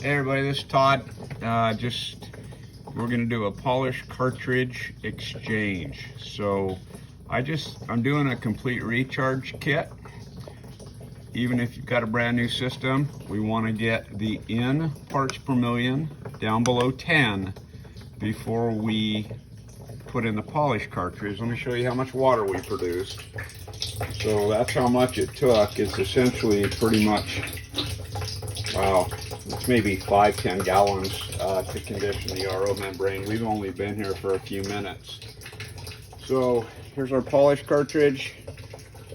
Hey everybody, this is Todd. We're gonna do a polish cartridge exchange. So I'm doing a complete recharge kit. Even if you've got a brand new system, we want to get the in parts per million down below 10 before we put in the polish cartridge. Let me show you how much water we produced. So that's how much it took. It's essentially pretty much, wow, it's maybe 5-10 gallons to condition the RO membrane. We've only been here for a few minutes. So here's our polish cartridge.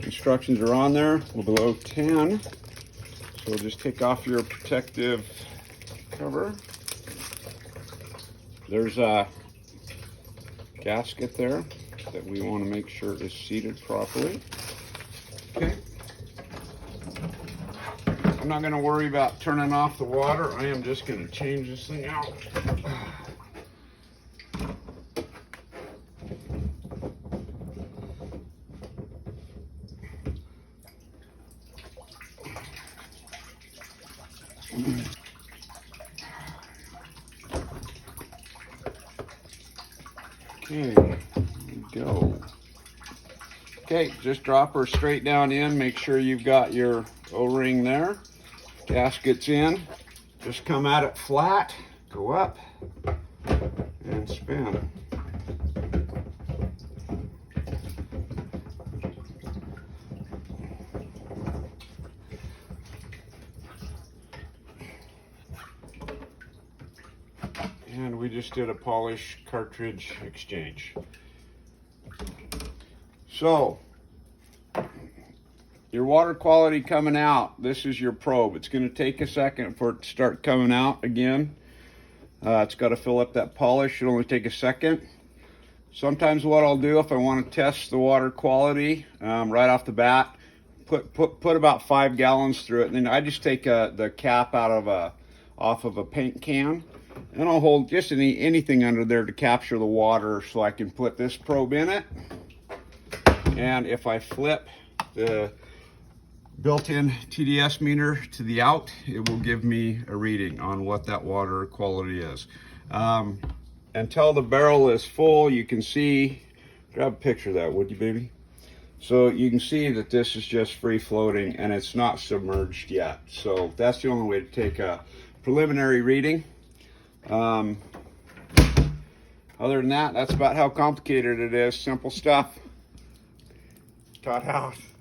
Instructions are on there. We're below 10. So just take off your protective cover. There's a gasket there that we want to make sure is seated properly. Okay. I'm not going to worry about turning off the water. I am just going to change this thing out. Okay, there we go. Okay, just drop her straight down in. Make sure you've got your O-ring there. Gasket's in. Just come at it flat, go up, and spin. And we just did a polish cartridge exchange. So, your water quality coming out, this is your probe. It's going to take a second for it to start coming out again. It's got to fill up that polish. It'll only take a second. Sometimes what I'll do if I want to test the water quality right off the bat, put about 5 gallons through it, and then I just take the cap off of a paint can, and I'll hold just anything under there to capture the water so I can put this probe in it. And if I flip the built-in TDS meter to the out, it will give me a reading on what that water quality is. Until the barrel is full, you can see, grab a picture of that, would you, baby? So you can see that this is just free floating and it's not submerged yet. So that's the only way to take a preliminary reading. Other than that, that's about how complicated it is. Simple stuff. Todd out.